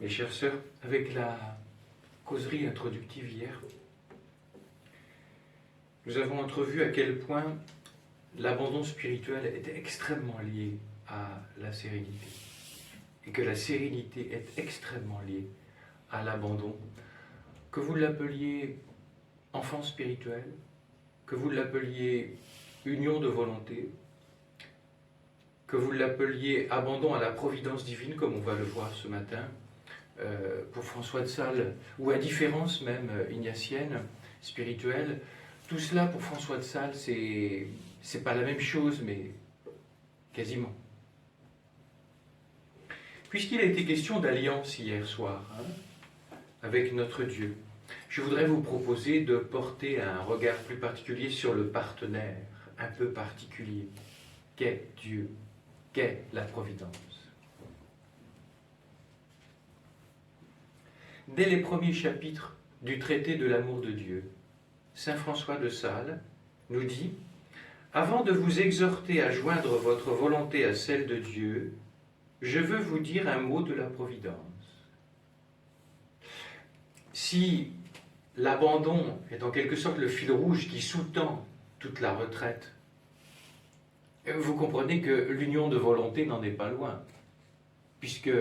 Mes chères sœurs, avec la causerie introductive hier, nous avons entrevu à quel point l'abandon spirituel est extrêmement lié à la sérénité et que la sérénité est extrêmement liée à l'abandon. Que vous l'appeliez enfant spirituel, que vous l'appeliez union de volonté, que vous l'appeliez abandon à la providence divine, comme on va le voir ce matin, pour François de Sales, ou indifférence même ignatienne, spirituelle, tout cela pour François de Sales, c'est pas la même chose, mais quasiment. Puisqu'il a été question d'alliance hier soir, avec notre Dieu, je voudrais vous proposer de porter un regard plus particulier sur le partenaire, un peu particulier, qu'est Dieu, qu'est la providence. Dès les premiers chapitres du traité de l'amour de Dieu, saint François de Sales nous dit « Avant de vous exhorter à joindre votre volonté à celle de Dieu, je veux vous dire un mot de la providence. » Si l'abandon est en quelque sorte le fil rouge qui sous-tend toute la retraite, vous comprenez que l'union de volonté n'en est pas loin, puisque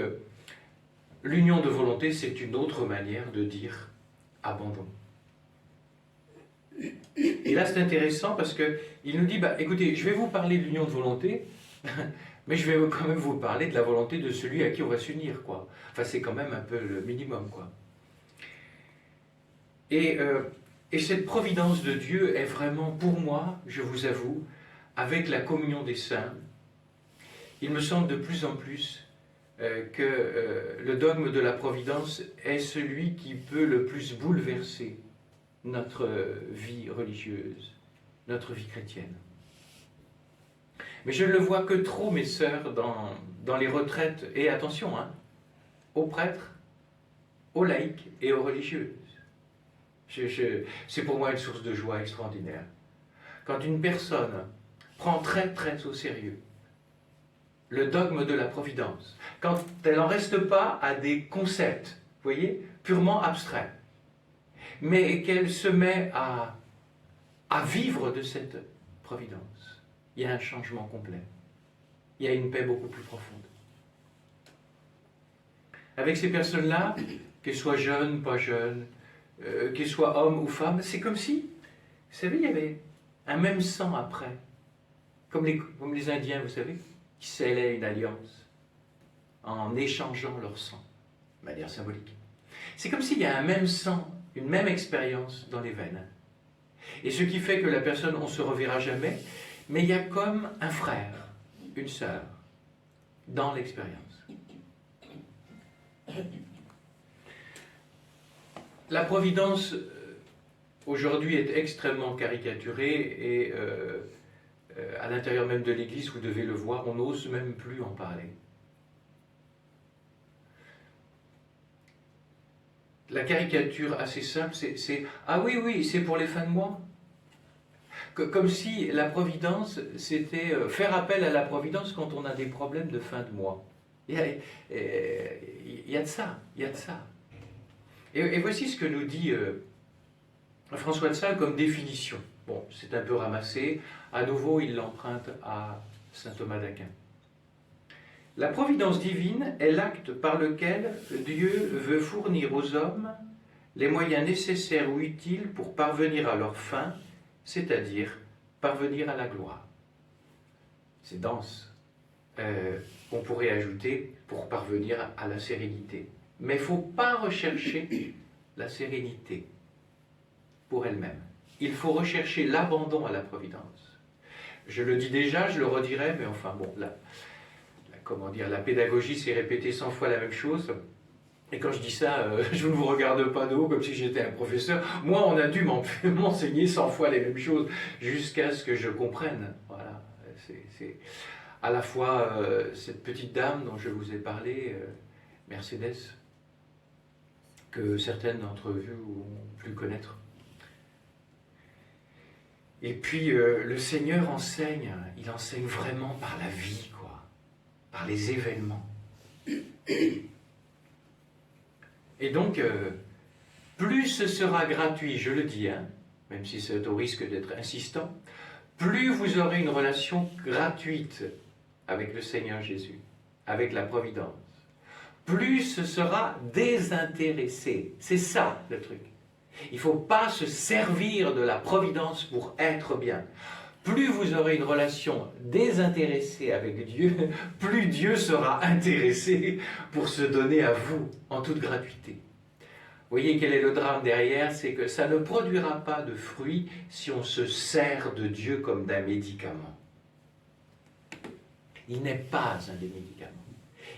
l'union de volonté, c'est une autre manière de dire abandon. Et là, c'est intéressant parce qu'il nous dit, écoutez, je vais vous parler de l'union de volonté, mais je vais quand même vous parler de la volonté de celui à qui on va s'unir, quoi. Enfin, c'est quand même un peu le minimum, quoi. Et cette providence de Dieu est vraiment, pour moi, je vous avoue, avec la communion des saints, il me semble de plus en plus que le dogme de la providence est celui qui peut le plus bouleverser notre vie religieuse, notre vie chrétienne. Mais je ne le vois que trop, mes sœurs, dans les retraites, et attention, aux prêtres, aux laïcs et aux religieuses. C'est pour moi une source de joie extraordinaire. Quand une personne prend très très au sérieux le dogme de la providence, quand elle n'en reste pas à des concepts, vous voyez, purement abstraits, mais qu'elle se met à vivre de cette providence, il y a un changement complet. Il y a une paix beaucoup plus profonde. Avec ces personnes-là, qu'elles soient jeunes, pas jeunes, qu'elles soient hommes ou femmes, c'est comme si, vous savez, il y avait un même sang après, comme les Indiens, vous savez, qui scellaient une alliance en échangeant leur sang, de manière symbolique. C'est comme s'il y a un même sang, une même expérience dans les veines. Et ce qui fait que la personne, on ne se reverra jamais, mais il y a comme un frère, une sœur, dans l'expérience. La providence, aujourd'hui, est extrêmement caricaturée et à l'intérieur même de l'Église, vous devez le voir, on n'ose même plus en parler. La caricature assez simple, c'est « Ah oui, oui, c'est pour les fins de mois ». Comme si la providence, c'était faire appel à la providence quand on a des problèmes de fin de mois. Il y a de ça, il y a de ça. Et voici ce que nous dit François de Sales comme définition. Bon, c'est un peu ramassé. À nouveau, il l'emprunte à saint Thomas d'Aquin. La providence divine est l'acte par lequel Dieu veut fournir aux hommes les moyens nécessaires ou utiles pour parvenir à leur fin, c'est-à-dire parvenir à la gloire. C'est dense. On pourrait ajouter pour parvenir à la sérénité. Mais il ne faut pas rechercher la sérénité pour elle-même. Il faut rechercher l'abandon à la providence. Je le dis déjà, je le redirai, mais enfin bon, la pédagogie, c'est répéter 100 fois la même chose. Et quand je dis ça, je ne vous regarde pas de haut comme si j'étais un professeur. Moi, on a dû m'enseigner 100 fois les mêmes choses jusqu'à ce que je comprenne. Voilà, c'est à la fois cette petite dame dont je vous ai parlé, Mercedes, que certaines d'entre vous ont pu connaître. Et puis le Seigneur enseigne, il enseigne vraiment par la vie, quoi, par les événements. Et donc, plus ce sera gratuit, je le dis, hein, même si c'est au risque d'être insistant, plus vous aurez une relation gratuite avec le Seigneur Jésus, avec la providence, plus ce sera désintéressé. C'est ça le truc. Il ne faut pas se servir de la providence pour être bien. Plus vous aurez une relation désintéressée avec Dieu, plus Dieu sera intéressé pour se donner à vous en toute gratuité. Vous voyez quel est le drame derrière, c'est que ça ne produira pas de fruits si on se sert de Dieu comme d'un médicament. Il n'est pas un des médicaments.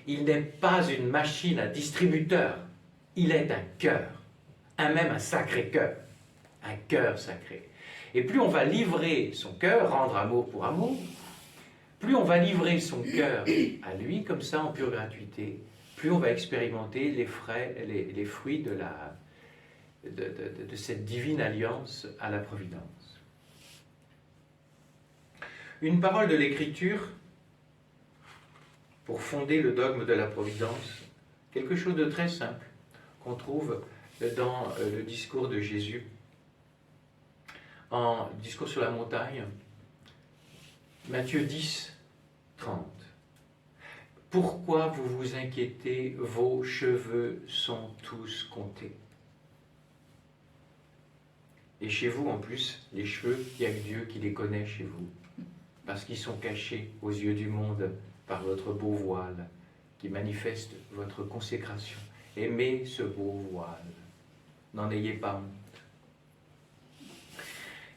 Il n'est pas une machine, un distributeur. Il est un cœur, même un sacré cœur, un cœur sacré. Et plus on va livrer son cœur, rendre amour pour amour, plus on va livrer son cœur à lui, comme ça, en pure gratuité, plus on va expérimenter les fruits de cette divine alliance à la providence. Une parole de l'Écriture pour fonder le dogme de la providence, quelque chose de très simple qu'on trouve dans le discours de Jésus, en discours sur la montagne, Matthieu 10, 30. Pourquoi vous vous inquiétez, vos cheveux sont tous comptés. Et chez vous, en plus, les cheveux, il n'y a que Dieu qui les connaît chez vous, parce qu'ils sont cachés aux yeux du monde par votre beau voile, qui manifeste votre consécration. Aimez ce beau voile, n'en ayez pas honte.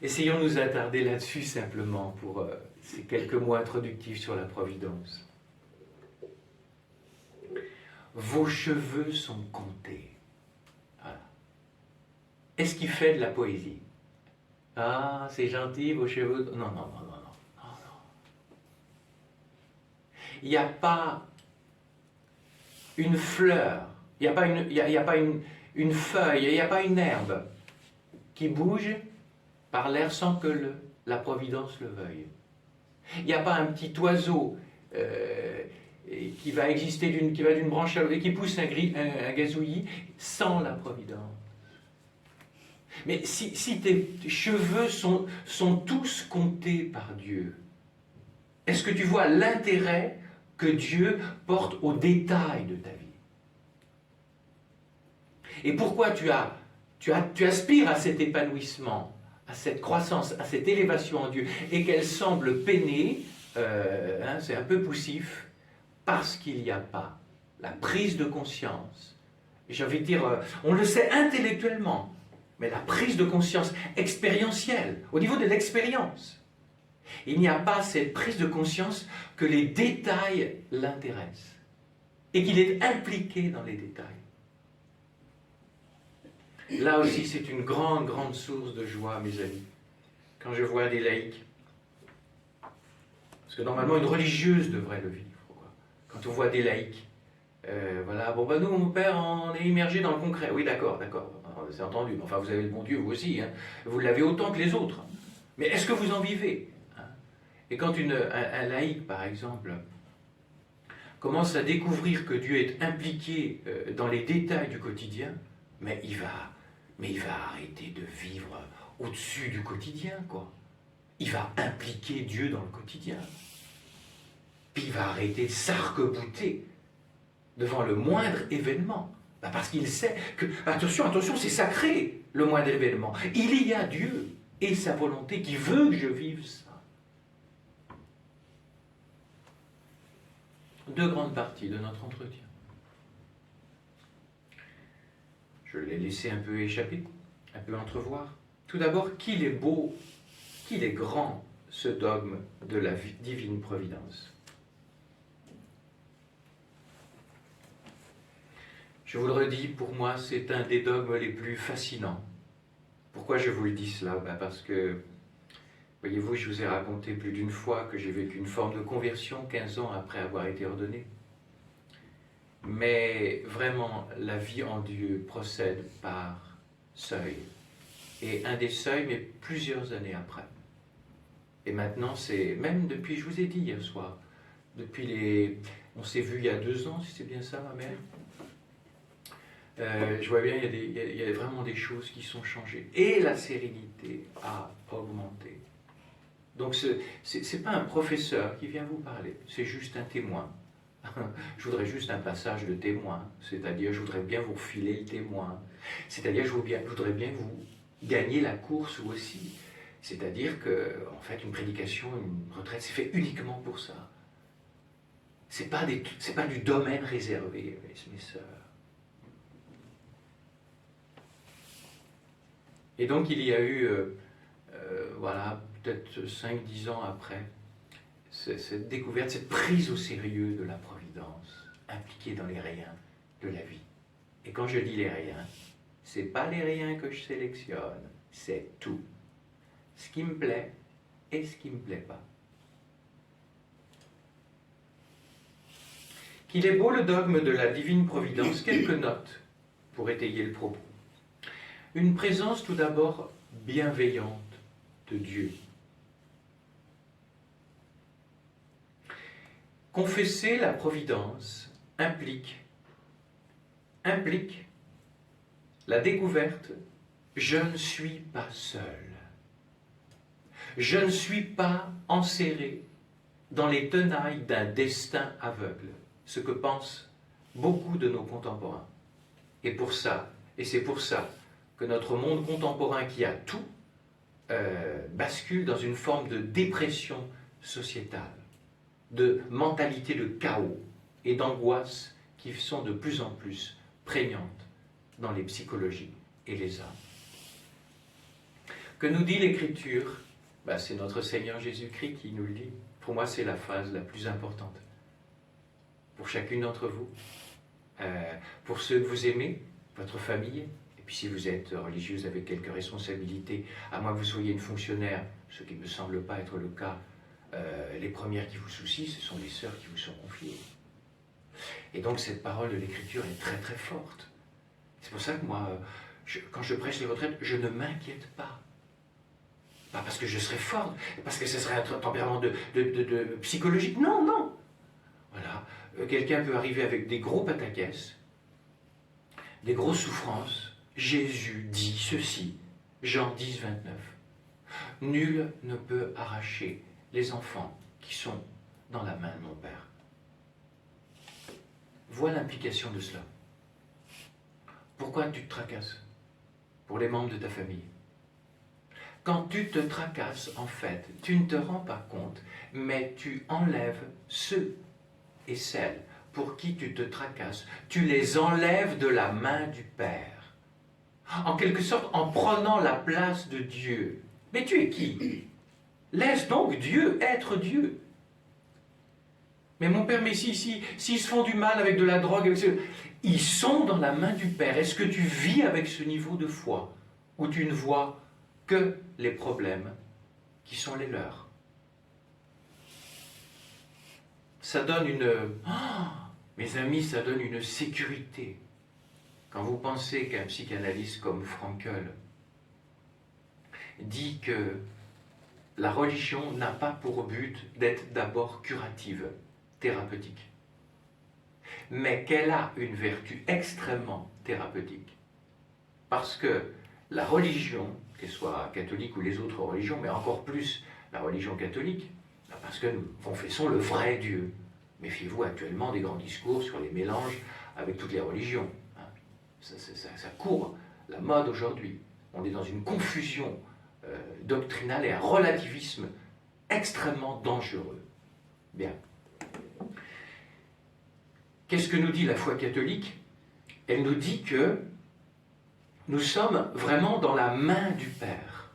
Essayons de nous attarder là-dessus simplement pour ces quelques mots introductifs sur la providence. Vos cheveux sont comptés. Voilà. Est-ce qu'il fait de la poésie? Ah, c'est gentil, vos cheveux... Non. Il n'y a pas une fleur, il n'y a pas une feuille, il n'y a pas une herbe qui bouge par l'air sans que la providence le veuille. Il n'y a pas un petit oiseau qui va exister d'une branche à l'autre et qui pousse un gazouillis sans la providence. Mais si tes cheveux sont tous comptés par Dieu, est-ce que tu vois l'intérêt que Dieu porte aux détails de ta vie? Et pourquoi tu aspires à cet épanouissement, à cette croissance, à cette élévation en Dieu, et qu'elle semble peiner, c'est un peu poussif, parce qu'il n'y a pas la prise de conscience. J'ai envie de dire, on le sait intellectuellement, mais la prise de conscience expérientielle, au niveau de l'expérience. Il n'y a pas cette prise de conscience que les détails l'intéressent et qu'il est impliqué dans les détails. Là aussi, c'est une grande, grande source de joie, mes amis, quand je vois des laïcs. Parce que normalement, une religieuse devrait le vivre, quoi. Quand on voit des laïcs, voilà, bon, nous, mon père, on est immergé dans le concret. Oui, d'accord, c'est entendu. Enfin, vous avez le bon Dieu, vous aussi, hein. Vous l'avez autant que les autres. Mais est-ce que vous en vivez? Et quand un laïc, par exemple, commence à découvrir que Dieu est impliqué dans les détails du quotidien, mais il va arrêter de vivre au-dessus du quotidien, quoi. Il va impliquer Dieu dans le quotidien. Puis il va arrêter de s'arc-bouter devant le moindre événement. Parce qu'il sait que, attention, c'est sacré, le moindre événement. Il y a Dieu et sa volonté qui veut que je vive ça. Deux grandes parties de notre entretien. Je l'ai laissé un peu échapper, un peu entrevoir. Tout d'abord, qu'il est beau, qu'il est grand, ce dogme de la divine providence. Je vous le redis, pour moi, c'est un des dogmes les plus fascinants. Pourquoi je vous le dis cela? Parce que, voyez-vous, je vous ai raconté plus d'une fois que j'ai vécu une forme de conversion 15 ans après avoir été ordonné. Mais vraiment, la vie en Dieu procède par seuil. Et un des seuils, mais plusieurs années après. Et maintenant, c'est, même depuis, je vous ai dit hier soir, on s'est vu il y a 2 ans, si c'est bien ça, ma mère. Je vois bien, il y a vraiment des choses qui sont changées. Et la sérénité a augmenté. Donc ce n'est pas un professeur qui vient vous parler, c'est juste un témoin. Je voudrais juste un passage de témoin, c'est-à-dire je voudrais bien vous refiler le témoin, c'est-à-dire je voudrais bien vous gagner la course aussi. C'est-à-dire que, en fait, une prédication, une retraite, c'est fait uniquement pour ça. C'est pas du domaine réservé, mes sœurs. Et donc il y a eu, voilà, peut-être 5-10 ans après, cette découverte, cette prise au sérieux de la providence, impliquée dans les riens de la vie. Et quand je dis les riens, c'est pas les riens que je sélectionne, c'est tout. Ce qui me plaît et ce qui me plaît pas. Qu'il est beau le dogme de la divine providence, quelques notes pour étayer le propos. Une présence tout d'abord bienveillante de Dieu. Confesser la providence implique la découverte « je ne suis pas seul ». Je ne suis pas enserré dans les tenailles d'un destin aveugle, ce que pensent beaucoup de nos contemporains. Et c'est pour ça que notre monde contemporain qui a tout bascule dans une forme de dépression sociétale, de mentalité de chaos et d'angoisse qui sont de plus en plus prégnantes dans les psychologies et les âmes. Que nous dit l'Écriture? C'est notre Seigneur Jésus-Christ qui nous le dit. Pour moi, c'est la phrase la plus importante. Pour chacune d'entre vous, pour ceux que vous aimez, votre famille, et puis si vous êtes religieuse avec quelques responsabilités, à moins que vous soyez une fonctionnaire, ce qui ne me semble pas être le cas, les premières qui vous soucient, ce sont les sœurs qui vous sont confiées. Et donc cette parole de l'Écriture est très très forte. C'est pour ça que moi, quand je prêche les retraites, je ne m'inquiète pas. Pas parce que je serais forte, parce que ce serait un tempérament de psychologique. Non, non. Voilà. Quelqu'un peut arriver avec des gros pataquès, des grosses souffrances. Jésus dit ceci, Jean 10, 29. Nul ne peut arracher les enfants qui sont dans la main de mon Père. Voilà l'implication de cela. Pourquoi tu te tracasses? Pour les membres de ta famille. Quand tu te tracasses, en fait, tu ne te rends pas compte, mais tu enlèves ceux et celles pour qui tu te tracasses. Tu les enlèves de la main du Père. En quelque sorte, en prenant la place de Dieu. Mais tu es qui? Laisse donc Dieu être Dieu. Mais mon Père, mais s'ils se font du mal avec de la drogue, ils sont dans la main du Père. Est-ce que tu vis avec ce niveau de foi où tu ne vois que les problèmes qui sont les leurs? Ça donne mes amis, ça donne une sécurité. Quand vous pensez qu'un psychanalyste comme Frankl dit que la religion n'a pas pour but d'être d'abord curative, thérapeutique, mais qu'elle a une vertu extrêmement thérapeutique. Parce que la religion, qu'elle soit catholique ou les autres religions, mais encore plus la religion catholique, parce que nous confessons le vrai Dieu. Méfiez-vous actuellement des grands discours sur les mélanges avec toutes les religions. Ça court la mode aujourd'hui. On est dans une confusion doctrinale et un relativisme extrêmement dangereux. Bien. Qu'est-ce que nous dit la foi catholique? Elle nous dit que nous sommes vraiment dans la main du Père.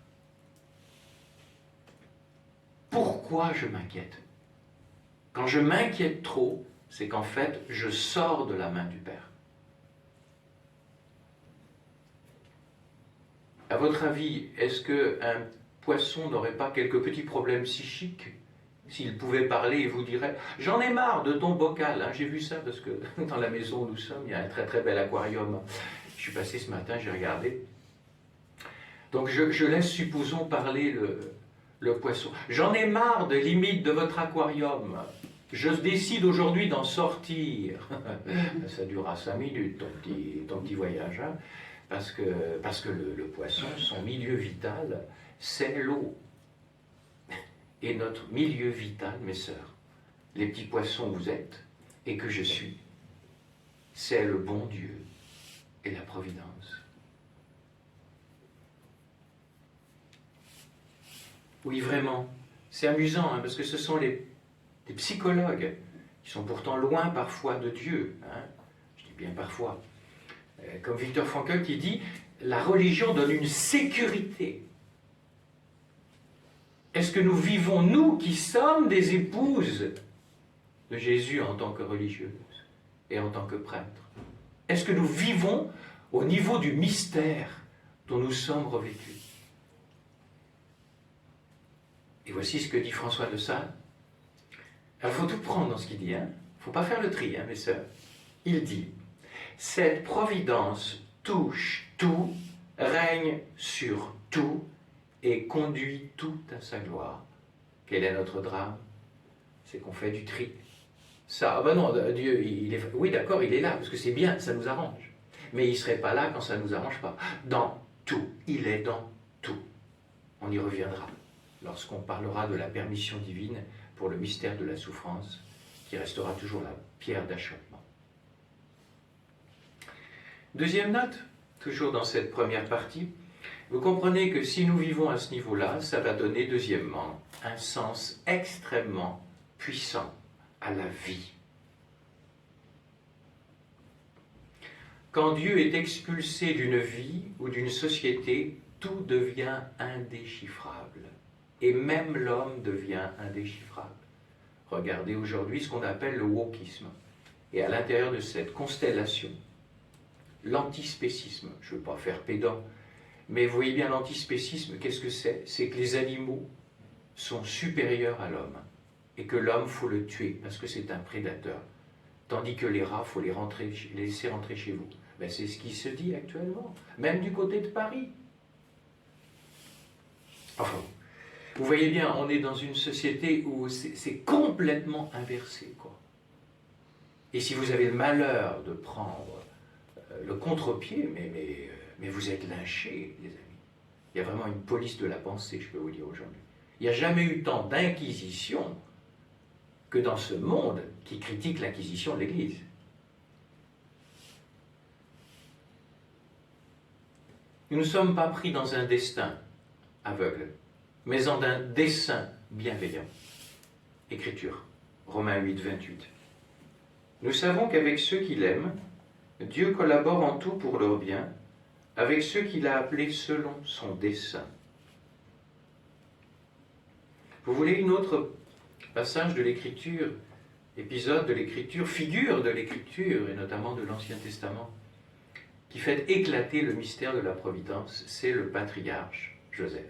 Pourquoi je m'inquiète? Quand je m'inquiète trop, c'est qu'en fait, je sors de la main du Père. À votre avis, est-ce qu'un poisson n'aurait pas quelques petits problèmes psychiques? S'il pouvait parler, il vous dirait « J'en ai marre de ton bocal. » J'ai vu ça parce que dans la maison où nous sommes, il y a un très très bel aquarium. Je suis passé ce matin, j'ai regardé. Donc je laisse, supposons, parler le poisson. « J'en ai marre de limite de votre aquarium. Je décide aujourd'hui d'en sortir. Ça durera 5 minutes, ton petit voyage. Hein, parce que le poisson, son milieu vital, c'est l'eau. Et notre milieu vital, mes sœurs, les petits poissons que vous êtes et que je suis, c'est le bon Dieu et la providence. Oui, vraiment. C'est amusant, hein, parce que ce sont des psychologues qui sont pourtant loin parfois de Dieu. Hein, je dis bien parfois. Comme Viktor Frankl qui dit, la religion donne une sécurité. Est-ce que nous vivons, nous qui sommes des épouses de Jésus en tant que religieuses et en tant que prêtres? Est-ce que nous vivons au niveau du mystère dont nous sommes revêtus? Et voici ce que dit François de Sales. Alors, il faut tout prendre dans ce qu'il dit. Il ne faut pas faire le tri, mes sœurs. Il dit, cette providence touche tout, règne sur tout et conduit tout à sa gloire. Quel est notre drame? C'est qu'on fait du tri. Ça, ah ben non, Dieu, oui d'accord, il est là, parce que c'est bien, ça nous arrange. Mais il ne serait pas là quand ça ne nous arrange pas. Dans tout, il est dans tout. On y reviendra lorsqu'on parlera de la permission divine pour le mystère de la souffrance, qui restera toujours la pierre d'achoppement. Deuxième note, toujours dans cette première partie, vous comprenez que si nous vivons à ce niveau-là, ça va donner, deuxièmement, un sens extrêmement puissant à la vie. Quand Dieu est expulsé d'une vie ou d'une société, tout devient indéchiffrable. Et même l'homme devient indéchiffrable. Regardez aujourd'hui ce qu'on appelle le wokisme. Et à l'intérieur de cette constellation, l'antispécisme, je ne veux pas faire pédant, mais vous voyez bien l'antispécisme, qu'est-ce que c'est? C'est que les animaux sont supérieurs à l'homme et que l'homme, faut le tuer parce que c'est un prédateur. Tandis que les rats, il faut les laisser rentrer chez vous. Ben, c'est ce qui se dit actuellement, même du côté de Paris. Enfin, vous voyez bien, on est dans une société où c'est complètement inversé, quoi. Et si vous avez le malheur de prendre le contre-pied, mais vous êtes lynchés, les amis. Il y a vraiment une police de la pensée, je peux vous dire aujourd'hui. Il n'y a jamais eu tant d'inquisition que dans ce monde qui critique l'inquisition de l'Église. Nous ne sommes pas pris dans un destin aveugle, mais en un dessein bienveillant. Écriture, Romains 8, 28. Nous savons qu'avec ceux qui l'aiment, Dieu collabore en tout pour leur bien, avec ceux qu'il a appelés selon son dessein. Vous voulez une autre passage de l'Écriture, épisode de l'Écriture, figure de l'Écriture, et notamment de l'Ancien Testament, qui fait éclater le mystère de la providence, c'est le patriarche Joseph.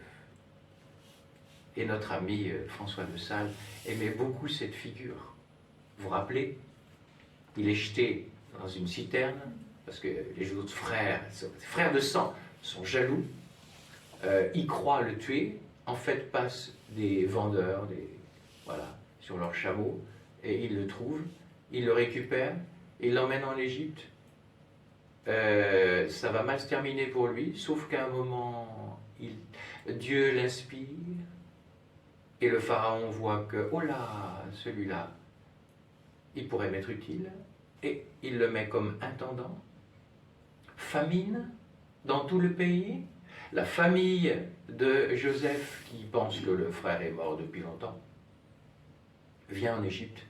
Et notre ami François de Sales aimait beaucoup cette figure. Vous vous rappelez, il est jeté dans une citerne, parce que les autres frères de sang, sont jaloux, ils croient le tuer, en fait passent des vendeurs, sur leur chameau, et ils le trouvent, ils le récupèrent, ils l'emmènent en Égypte. Ça va mal se terminer pour lui, sauf qu'à un moment, Dieu l'inspire, et le pharaon voit que, oh là, celui-là, il pourrait m'être utile, et il le met comme intendant. Famine dans tout le pays. La famille de Joseph, qui pense que le frère est mort depuis longtemps, vient en Égypte,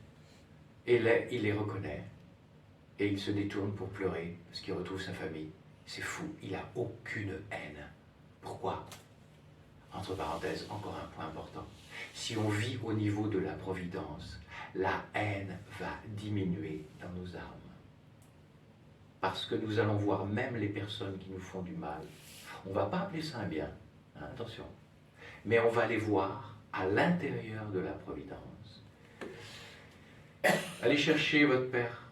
et il les reconnaît, et il se détourne pour pleurer, parce qu'il retrouve sa famille. C'est fou, il n'a aucune haine. Pourquoi? Entre parenthèses, encore un point important. Si on vit au niveau de la providence, la haine va diminuer dans nos âmes. Parce que nous allons voir même les personnes qui nous font du mal. On ne va pas appeler ça un bien, hein, attention. Mais on va les voir à l'intérieur de la providence. Allez chercher votre père,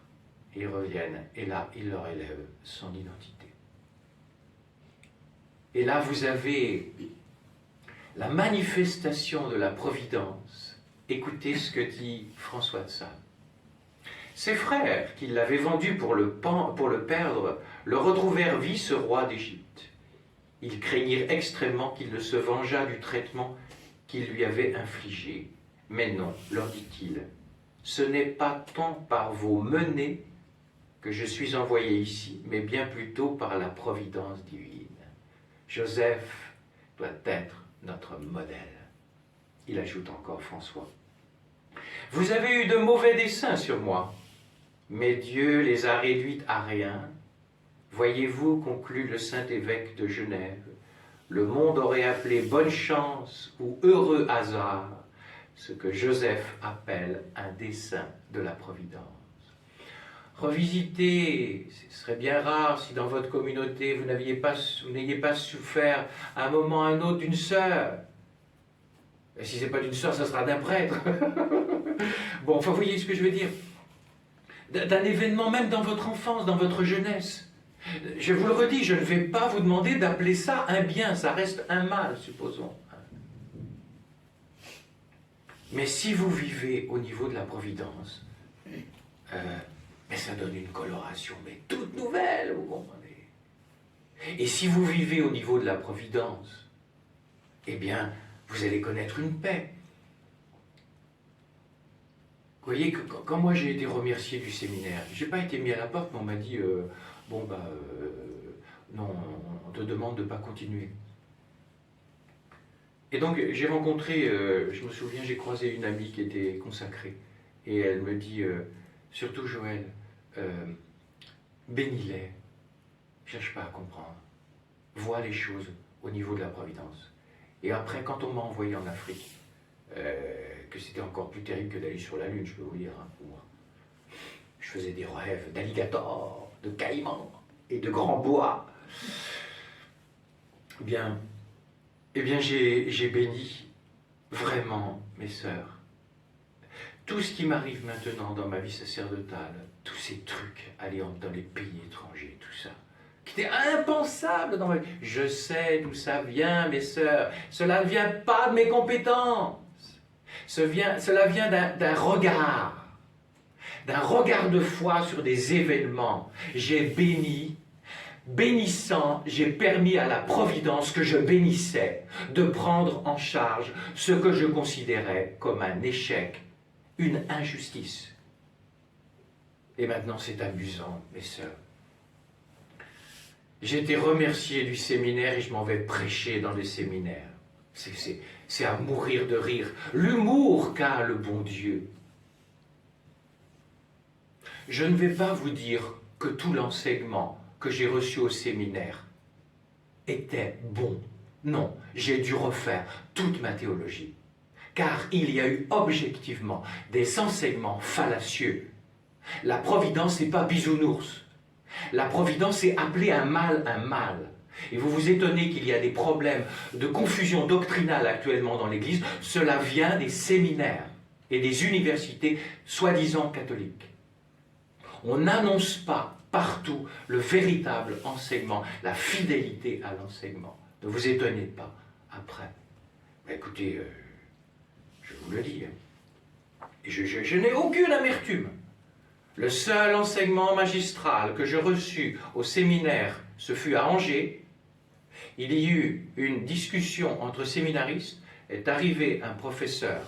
ils reviennent, et là, il leur élève son identité. Et là, vous avez la manifestation de la providence Écoutez ce que dit François de Sales. Ses frères, qui l'avaient vendu pour le perdre, le retrouvèrent vice-roi d'Égypte. Ils craignirent extrêmement qu'il ne se vengeât du traitement qu'il lui avait infligé. Mais non, leur dit-il, ce n'est pas tant par vos menées que je suis envoyé ici, mais bien plutôt par la providence divine. Joseph doit être notre modèle. Il ajoute encore François. Vous avez eu de mauvais desseins sur moi, mais Dieu les a réduits à rien. Voyez-vous, conclut le saint évêque de Genève, le monde aurait appelé bonne chance ou heureux hasard ce que Joseph appelle un dessein de la providence. Revisiter, ce serait bien rare si dans votre communauté vous n'ayez pas souffert à un moment ou à un autre d'une sœur. Et si ce n'est pas d'une sœur, ça sera d'un prêtre. Bon, enfin, vous voyez ce que je veux dire. D'un événement même dans votre enfance, dans votre jeunesse. Je vous le redis, je ne vais pas vous demander d'appeler ça un bien, ça reste un mal, supposons. Mais si vous vivez au niveau de la providence, mais ça donne une coloration, mais toute nouvelle, vous comprenez. Et si vous vivez au niveau de la providence, eh bien, vous allez connaître une paix. Vous voyez, quand moi j'ai été remercié du séminaire, je n'ai pas été mis à la porte, mais on m'a dit, non, on te demande de ne pas continuer. Et donc j'ai rencontré, je me souviens, j'ai croisé une amie qui était consacrée, et elle me dit, surtout Joël, bénis-les, cherche pas à comprendre, vois les choses au niveau de la providence. Et après, quand on m'a envoyé en Afrique, que c'était encore plus terrible que d'aller sur la Lune, je peux vous dire, hein, pour moi. Je faisais des rêves d'alligators, de caïmans et de grands bois. Eh bien, j'ai béni vraiment mes sœurs. Tout ce qui m'arrive maintenant dans ma vie sacerdotale, tous ces trucs, aller dans les pays étrangers, tout ça, qui était impensable dans ma vie. Je sais d'où ça vient, mes sœurs. Cela ne vient pas de mes compétences. Cela vient d'un regard de foi sur des événements. J'ai béni, bénissant, j'ai permis à la providence que je bénissais de prendre en charge ce que je considérais comme un échec, une injustice. Et maintenant c'est amusant, mes sœurs. J'ai été remercié du séminaire et je m'en vais prêcher dans les séminaires. C'est à mourir de rire. L'humour qu'a le bon Dieu. Je ne vais pas vous dire que tout l'enseignement que j'ai reçu au séminaire était bon. Non, j'ai dû refaire toute ma théologie. Car il y a eu objectivement des enseignements fallacieux. La providence n'est pas bisounours. La providence est appeler un mal un mal. Et vous vous étonnez qu'il y a des problèmes de confusion doctrinale actuellement dans l'Église. Cela vient des séminaires et des universités soi-disant catholiques. On n'annonce pas partout le véritable enseignement, la fidélité à l'enseignement. Ne vous étonnez pas après. Mais écoutez, je vous le dis, je n'ai aucune amertume. Le seul enseignement magistral que je reçus au séminaire, ce fut à Angers. Il y eut une discussion entre séminaristes, est arrivé un professeur,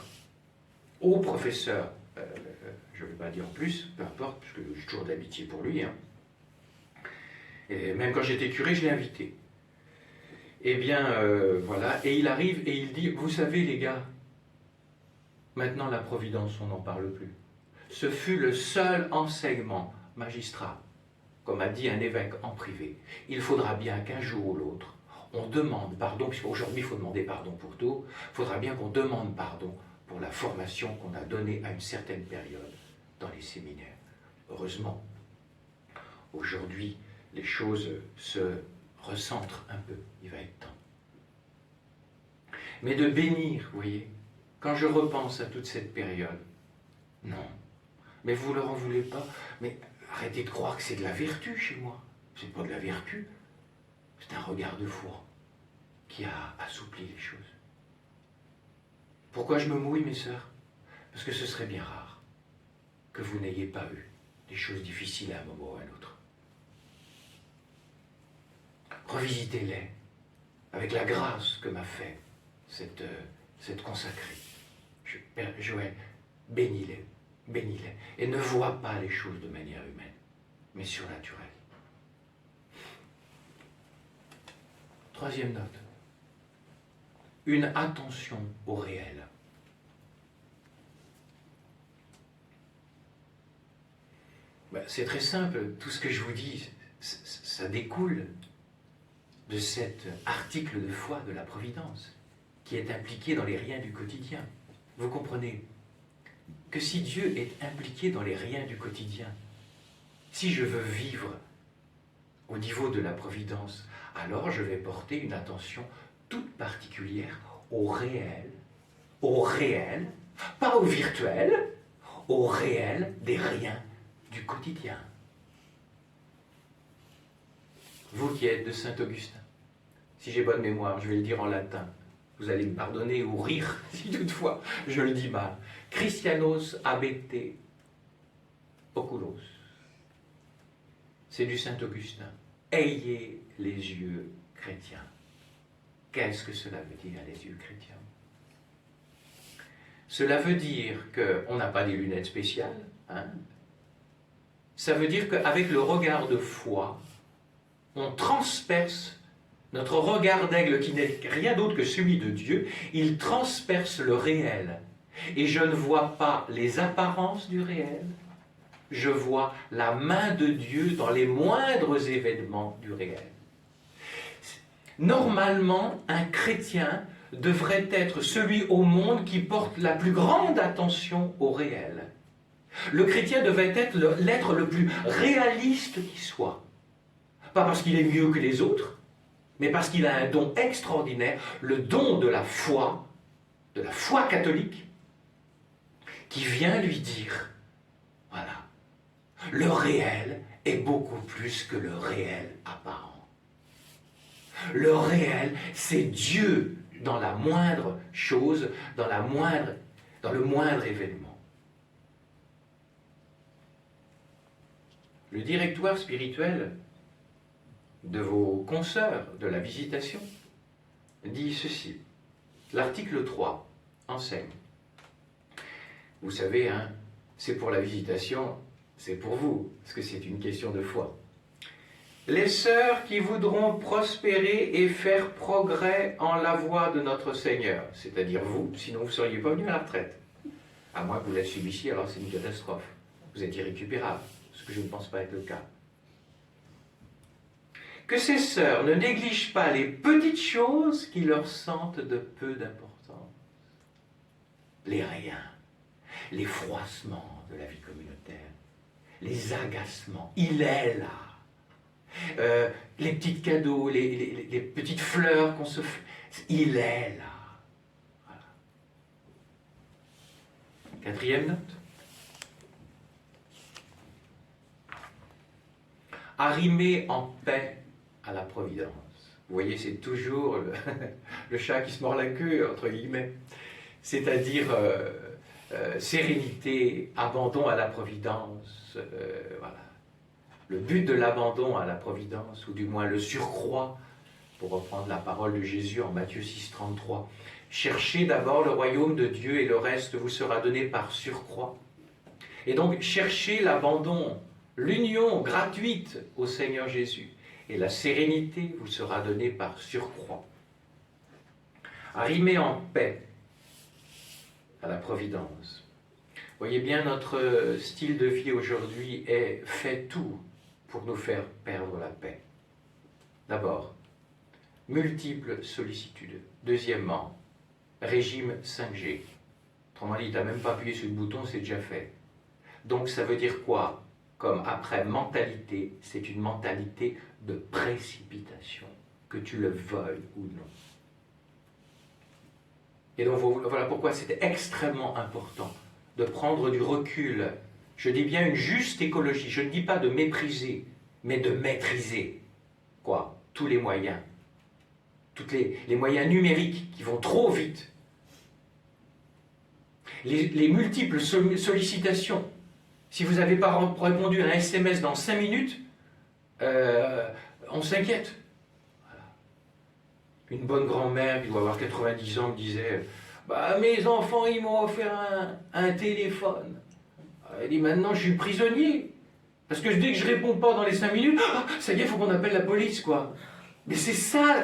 je ne vais pas dire en plus, peu importe, parce que j'ai toujours de l'amitié pour lui, hein. Et même quand j'étais curé, je l'ai invité. Eh bien, voilà, et il arrive et il dit, vous savez les gars, maintenant la providence, on n'en parle plus. Ce fut le seul enseignement magistral, comme a dit un évêque en privé. Il faudra bien qu'un jour ou l'autre, on demande pardon, puisqu'aujourd'hui il faut demander pardon pour tout, il faudra bien qu'on demande pardon pour la formation qu'on a donnée à une certaine période dans les séminaires. Heureusement, aujourd'hui, les choses se recentrent un peu, il va être temps. Mais de bénir, vous voyez, quand je repense à toute cette période, non, mais vous ne leur en voulez pas, mais arrêtez de croire que c'est de la vertu chez moi. C'est pas de la vertu, c'est un regard de foi qui a assoupli les choses. Pourquoi je me mouille, mes sœurs? Parce que ce serait bien rare que vous n'ayez pas eu des choses difficiles à un moment ou à un autre. Revisitez-les avec la grâce que m'a fait cette consacrée. Père Joël, bénis-les, bénis-les. Et ne vois pas les choses de manière humaine, mais surnaturelle. Troisième note. Une attention au réel. C'est très simple, tout ce que je vous dis, ça découle de cet article de foi de la Providence, qui est impliqué dans les riens du quotidien. Vous comprenez que si Dieu est impliqué dans les riens du quotidien, si je veux vivre au niveau de la Providence, alors je vais porter une attention toute particulière au réel, pas au virtuel, au réel des riens du quotidien. Vous qui êtes de Saint-Augustin, si j'ai bonne mémoire, je vais le dire en latin, vous allez me pardonner ou rire si toutefois je le dis mal. Christianos habete oculos. C'est du Saint-Augustin. Ayez les yeux chrétiens. Qu'est-ce que cela veut dire, les yeux chrétiens? Cela veut dire qu'on n'a pas des lunettes spéciales. Ça veut dire qu'avec le regard de foi, on transperce notre regard d'aigle qui n'est rien d'autre que celui de Dieu. Il transperce le réel. Et je ne vois pas les apparences du réel. Je vois la main de Dieu dans les moindres événements du réel. Normalement, un chrétien devrait être celui au monde qui porte la plus grande attention au réel. Le chrétien devait être l'être le plus réaliste qui soit. Pas parce qu'il est mieux que les autres, mais parce qu'il a un don extraordinaire, le don de la foi catholique, qui vient lui dire, voilà, le réel est beaucoup plus que le réel apparent. Le réel, c'est Dieu dans la moindre chose, dans le moindre événement. Le directoire spirituel de vos consoeurs de la visitation dit ceci. L'article 3 enseigne. Vous savez, c'est pour la visitation, c'est pour vous, parce que c'est une question de foi. Les sœurs qui voudront prospérer et faire progrès en la voie de notre Seigneur, c'est-à-dire vous, sinon vous ne seriez pas venu à la retraite. À moins que vous la subissiez, alors c'est une catastrophe. Vous êtes irrécupérable, ce que je ne pense pas être le cas. Que ces sœurs ne négligent pas les petites choses qui leur sentent de peu d'importance. Les riens, les froissements de la vie communautaire, les agacements. Il est là. Les petits cadeaux, les petites fleurs qu'on se fait. Il est là. Voilà. Quatrième note. Arrimer en paix à la providence. Vous voyez, c'est toujours le chat qui se mord la queue, entre guillemets. C'est-à-dire sérénité, abandon à la providence. Voilà. Le but de l'abandon à la providence, ou du moins le surcroît, pour reprendre la parole de Jésus en Matthieu 6, 33, cherchez d'abord le royaume de Dieu et le reste vous sera donné par surcroît. Et donc, cherchez l'abandon, l'union gratuite au Seigneur Jésus. Et la sérénité vous sera donnée par surcroît. Arrimer en paix à la providence. Voyez bien, notre style de vie aujourd'hui fait tout pour nous faire perdre la paix. D'abord, multiples sollicitudes. Deuxièmement, régime 5G. Autrement dit, tu n'as même pas appuyé sur le bouton, c'est déjà fait. Donc ça veut dire quoi? Comme après mentalité, c'est une mentalité de précipitation, que tu le veuilles ou non. Et donc voilà pourquoi c'était extrêmement important de prendre du recul. Je dis bien une juste écologie, je ne dis pas de mépriser, mais de maîtriser. Quoi? Tous les moyens. Tous les moyens numériques qui vont trop vite. les multiples sollicitations. Si vous n'avez pas répondu à un SMS dans 5 minutes, on s'inquiète. Voilà. Une bonne grand-mère qui doit avoir 90 ans me disait bah, mes enfants, ils m'ont offert un téléphone. Elle dit maintenant, je suis prisonnier. Parce que dès que je réponds pas dans les 5 minutes, ça y est, il faut qu'on appelle la police, quoi. Mais c'est ça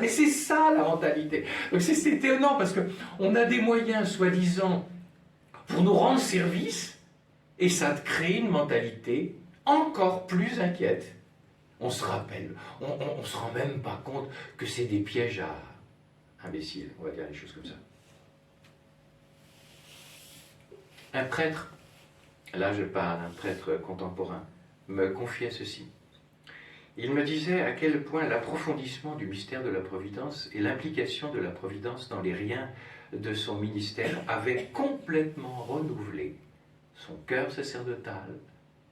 la mentalité. Donc c'est étonnant parce qu'on a des moyens, soi-disant, pour nous rendre service, et ça crée une mentalité encore plus inquiète. On se rappelle, on se rend même pas compte que c'est des pièges à imbéciles, on va dire les choses comme ça. Un prêtre, là je parle d'un prêtre contemporain, me confiait ceci. Il me disait à quel point l'approfondissement du mystère de la Providence et l'implication de la Providence dans les riens de son ministère avait complètement renouvelé son cœur sacerdotal,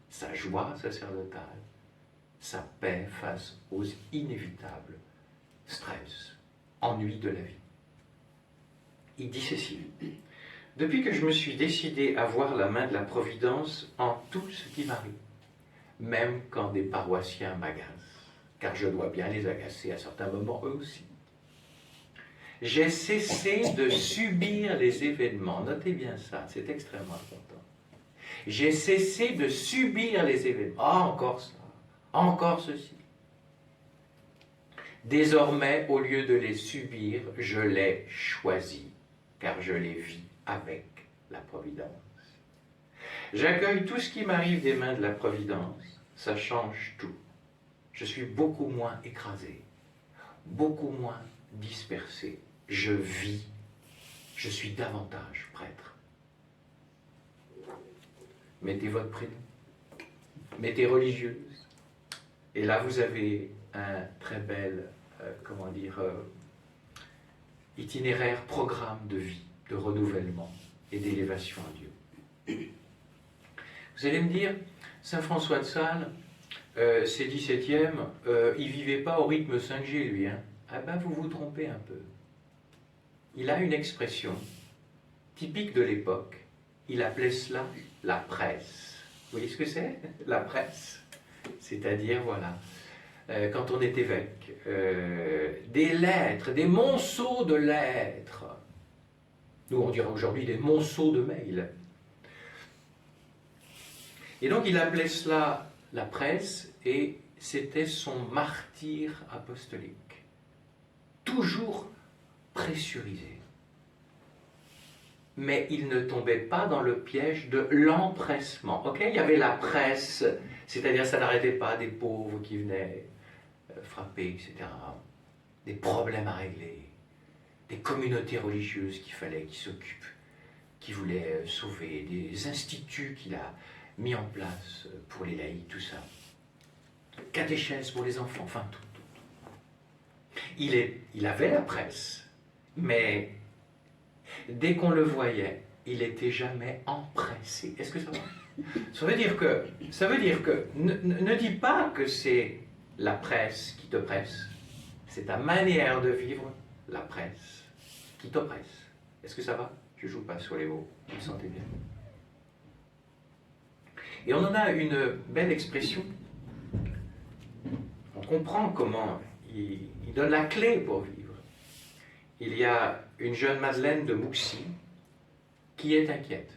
sa joie sacerdotale, sa paix face aux inévitables stress, ennuis de la vie. Il dit ceci. Depuis que je me suis décidé à voir la main de la Providence en tout ce qui m'arrive, même quand des paroissiens m'agacent, car je dois bien les agacer à certains moments eux aussi. J'ai cessé de subir les événements. Notez bien ça, c'est extrêmement important. J'ai cessé de subir les événements. Ah, encore ça, encore ceci. Désormais, au lieu de les subir, je les choisis, car je les vis avec la Providence. J'accueille tout ce qui m'arrive des mains de la Providence. Ça change tout. Je suis beaucoup moins écrasé, beaucoup moins dispersé. Je vis, je suis davantage prêtre. Mettez votre prénom, mettez religieuse, et là vous avez un très bel, itinéraire, programme de vie, de renouvellement et d'élévation à Dieu. Vous allez me dire, Saint François de Sales, c'est 17e, il ne vivait pas au rythme 5G, lui. Hein. Ah ben, vous vous trompez un peu. Il a une expression typique de l'époque. Il appelait cela la presse. Vous voyez ce que c'est? La presse. C'est-à-dire, voilà, quand on est évêque, des lettres, des monceaux de lettres. Nous, on dirait aujourd'hui des monceaux de mails. Et donc, il appelait cela la presse, et c'était son martyre apostolique. Toujours pressurisé. Mais il ne tombait pas dans le piège de l'empressement. Okay, il y avait la presse, c'est-à-dire ça n'arrêtait pas des pauvres qui venaient frapper, etc. Des problèmes à régler, des communautés religieuses qu'il fallait qu'ils s'occupent, qui voulaient sauver, des instituts qu'il a mis en place pour les laïcs, tout ça. Catéchèse pour les enfants, enfin tout. Il avait la presse, mais dès qu'on le voyait, il n'était jamais empressé. Est-ce que ça va? Ça veut dire que ne dis pas que c'est la presse qui te presse. C'est ta manière de vivre la presse qui t'oppresse. Est-ce que ça va? Je ne joue pas sur les mots, vous le sentez bien. Et on en a une belle expression. On comprend comment il donne la clé pour vivre. Il y a une jeune Madeleine de Mouxy qui est inquiète.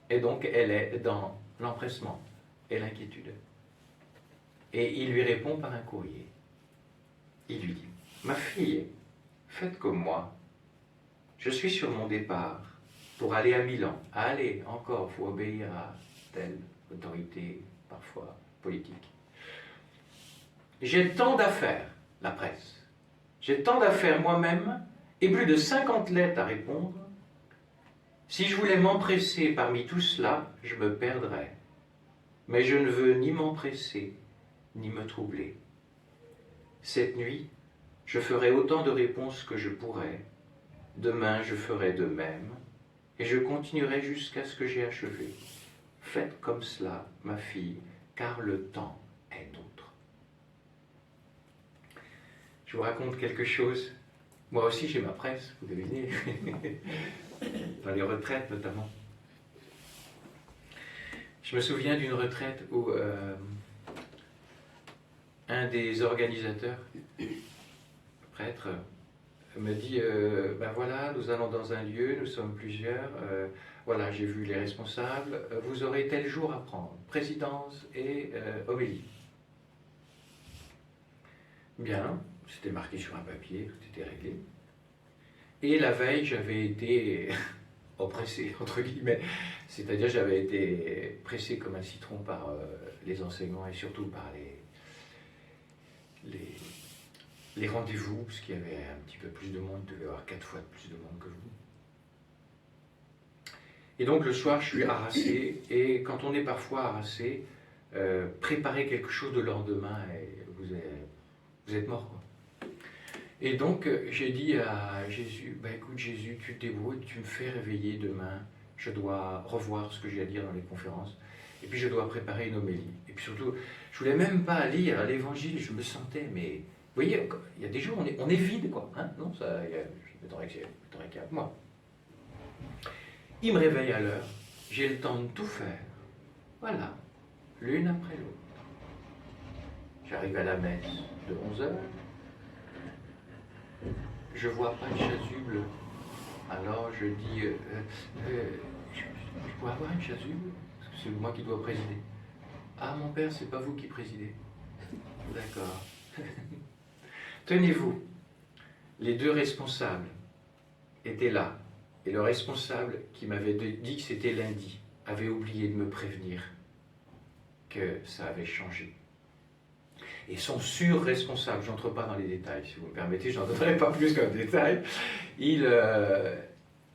Et donc elle est dans l'empressement et l'inquiétude. Et il lui répond par un courrier. Il lui dit, ma fille, faites comme moi. Je suis sur mon départ pour aller à Milan. Allez, encore, il faut obéir à telle autorité, parfois politique. J'ai tant d'affaires, la presse. J'ai tant d'affaires moi-même et plus de 50 lettres à répondre. Si je voulais m'empresser parmi tout cela, je me perdrais. Mais je ne veux ni m'empresser, ni me troubler. Cette nuit, je ferai autant de réponses que je pourrai. Demain, je ferai de même. Et je continuerai jusqu'à ce que j'ai achevé. Faites comme cela, ma fille, car le temps est nôtre. Je vous raconte quelque chose. Moi aussi, j'ai ma presse, vous devinez. Dans les retraites, notamment. Je me souviens d'une retraite où un des organisateurs, prêtre, me dit ben voilà, nous allons dans un lieu, nous sommes plusieurs, voilà, j'ai vu les responsables, vous aurez tel jour à prendre, présidence et homélie. Bien, c'était marqué sur un papier, tout était réglé. Et la veille, j'avais été oppressé, entre guillemets, c'est-à-dire j'avais été pressé comme un citron par les enseignements et surtout par les rendez-vous, parce qu'il y avait un petit peu plus de monde, il devait y avoir 4 fois plus de monde que vous. Et donc le soir, je suis harassé, et quand on est parfois harassé, préparer quelque chose de lendemain, et vous êtes mort, quoi. Et donc j'ai dit à Jésus, bah écoute Jésus, tu te débrouilles, tu me fais réveiller demain, je dois revoir ce que j'ai à dire dans les conférences, et puis je dois préparer une homélie. Et puis surtout, je voulais même pas lire l'évangile, je me sentais, mais vous voyez, il y a des jours, on est vide, quoi. Hein, non, ça, je m'étonnerais qu'il y ait moi. Il me réveille à l'heure, j'ai le temps de tout faire. Voilà, l'une après l'autre. J'arrive à la messe de 11h. Je ne vois pas de chasuble. Alors je dis, je pourrais avoir une chasuble? Parce que c'est moi qui dois présider. Ah, mon père, c'est pas vous qui présidez. D'accord. Tenez-vous, les deux responsables étaient là. Et le responsable qui m'avait dit que c'était lundi avait oublié de me prévenir que ça avait changé. Et son sur-responsable, je n'entre pas dans les détails, si vous me permettez, je n'en donnerai pas plus qu'un détail, il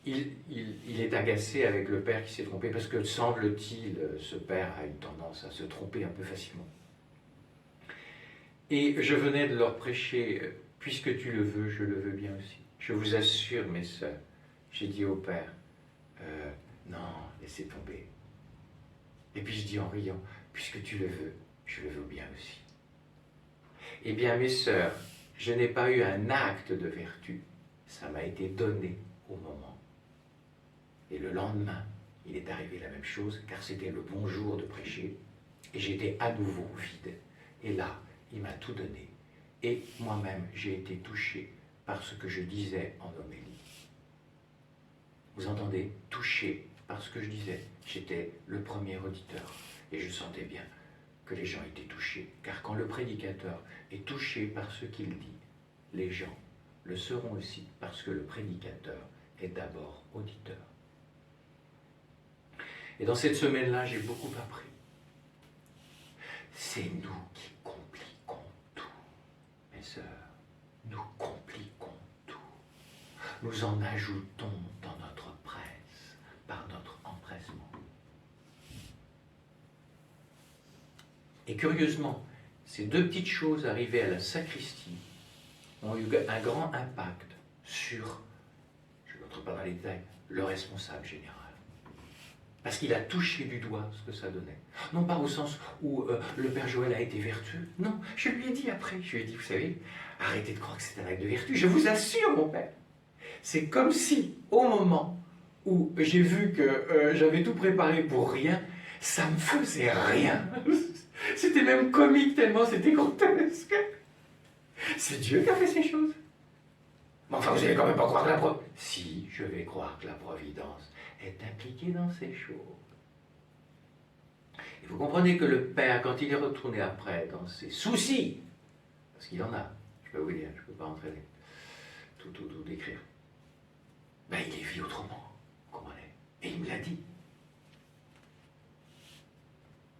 est agacé avec le père qui s'est trompé, parce que, semble-t-il, ce père a une tendance à se tromper un peu facilement. Et je venais de leur prêcher, puisque tu le veux, je le veux bien aussi. Je vous assure, mes sœurs, j'ai dit au père, non, laissez tomber. Et puis je dis en riant, puisque tu le veux, je le veux bien aussi. Eh bien, mes sœurs, je n'ai pas eu un acte de vertu, ça m'a été donné au moment. Et le lendemain, il est arrivé la même chose, car c'était le bon jour de prêcher, et j'étais à nouveau vide. Et là, il m'a tout donné. Et moi-même, j'ai été touché par ce que je disais en homélie. Vous entendez? Touché par ce que je disais. J'étais le premier auditeur, et je sentais bien que les gens étaient touchés, car quand le prédicateur est touché par ce qu'il dit, les gens le seront aussi, parce que le prédicateur est d'abord auditeur. Et dans cette semaine-là, j'ai beaucoup appris. C'est nous qui compliquons tout, mes sœurs. Nous compliquons tout. Nous en ajoutons dans notre presse, par notre empressement. Et curieusement, ces deux petites choses arrivées à la sacristie ont eu un grand impact sur, je n'entre pas dans les détails, le responsable général. Parce qu'il a touché du doigt ce que ça donnait. Non pas au sens où le Père Joël a été vertueux, non, je lui ai dit après, je lui ai dit, vous savez, arrêtez de croire que c'est un acte de vertu, je vous assure mon Père. C'est comme si, au moment où j'ai vu que j'avais tout préparé pour rien, ça me faisait rien. C'était même comique tellement c'était grotesque. C'est Dieu qui a fait ces choses. Mais enfin, vous n'allez quand même pas croire que la providence... Si, je vais croire que la providence est impliquée dans ces choses. Et vous comprenez que le Père, quand il est retourné après dans ses soucis, parce qu'il en a, je peux vous dire, je ne peux pas entrer tout décrire, ben il les vit autrement, vous comprenez? Et il me l'a dit.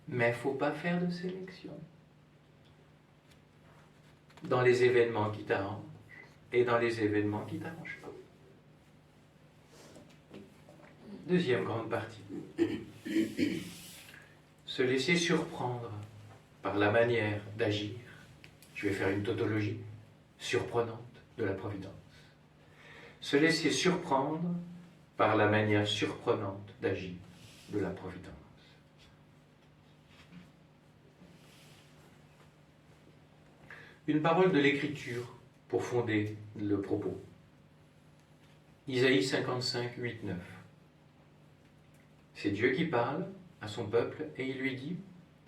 Mais il ne faut pas faire de sélection dans les événements qui t'arrangent et dans les événements qui ne t'arrangent pas. Deuxième grande partie. Se laisser surprendre par la manière d'agir. Je vais faire une tautologie surprenante de la providence. Se laisser surprendre par la manière surprenante d'agir de la providence. Une parole de l'Écriture pour fonder le propos. Isaïe 55, 8, 9. C'est Dieu qui parle, à son peuple et il lui dit,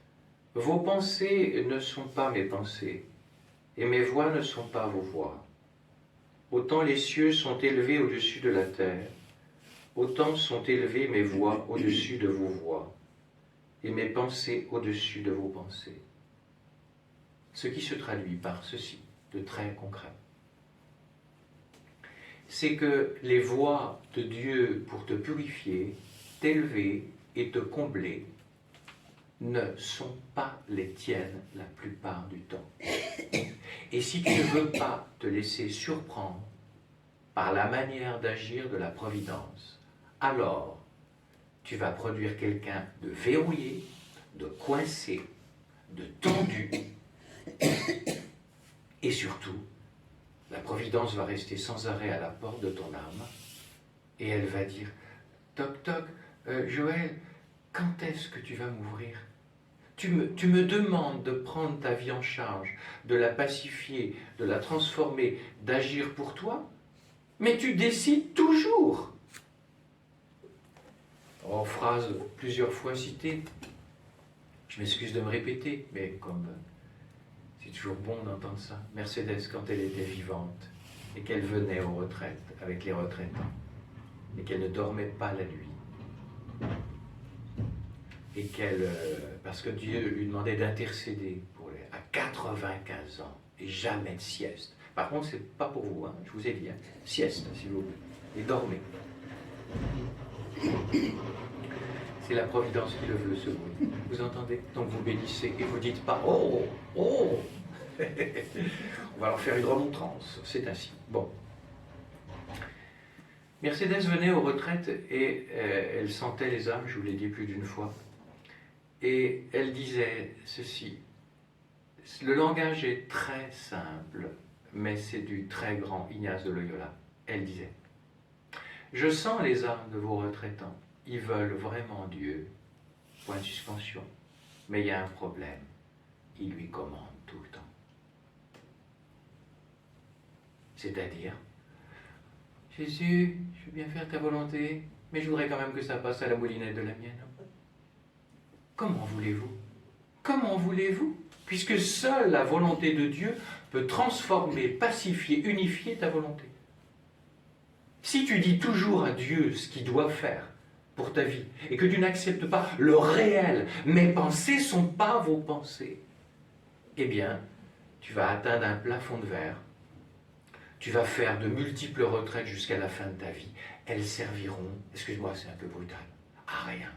« Vos pensées ne sont pas mes pensées, et mes voix ne sont pas vos voix. Autant les cieux sont élevés au-dessus de la terre, autant sont élevées mes voix au-dessus de vos voix, et mes pensées au-dessus de vos pensées. » Ce qui se traduit par ceci, de très concret. C'est que les voies de Dieu pour te purifier, t'élever et te combler ne sont pas les tiennes la plupart du temps. Et si tu ne veux pas te laisser surprendre par la manière d'agir de la providence, alors tu vas produire quelqu'un de verrouillé, de coincé, de tendu, et surtout, la providence va rester sans arrêt à la porte de ton âme, et elle va dire, « Toc, toc, Joël, quand est-ce que tu vas m'ouvrir ? Tu me demandes de prendre ta vie en charge, de la pacifier, de la transformer, d'agir pour toi, mais tu décides toujours. » En phrase plusieurs fois citée, je m'excuse de me répéter, mais comme c'est toujours bon d'entendre ça. Mercedes, quand elle était vivante, et qu'elle venait aux retraites avec les retraitants, et qu'elle ne dormait pas la nuit, et qu'elle, parce que Dieu lui demandait d'intercéder pour elle, à 95 ans, et jamais de sieste. Par contre, c'est pas pour vous, hein, je vous ai dit, hein, sieste, s'il vous plaît, et dormez. C'est la providence qui le veut, ce bruit. Vous entendez? Donc vous bénissez et vous dites pas « Oh, oh !» On va leur faire une remontrance, c'est ainsi. Bon. Mercedes venait aux retraites et elle sentait les âmes, je vous l'ai dit plus d'une fois, et elle disait ceci. Le langage est très simple, mais c'est du très grand Ignace de Loyola. Elle disait, « Je sens les âmes de vos retraitants. Ils veulent vraiment Dieu, point de suspension, mais il y a un problème, il lui commande tout le temps. » C'est-à-dire, « Jésus, je veux bien faire ta volonté, mais je voudrais quand même que ça passe à la moulinette de la mienne. » Comment voulez-vous? Comment voulez-vous? Puisque seule la volonté de Dieu peut transformer, pacifier, unifier ta volonté. Si tu dis toujours à Dieu ce qu'il doit faire pour ta vie, et que tu n'acceptes pas le réel, mes pensées ne sont pas vos pensées, eh bien, tu vas atteindre un plafond de verre, tu vas faire de multiples retraites jusqu'à la fin de ta vie. Elles serviront, excuse-moi, c'est un peu brutal, à rien.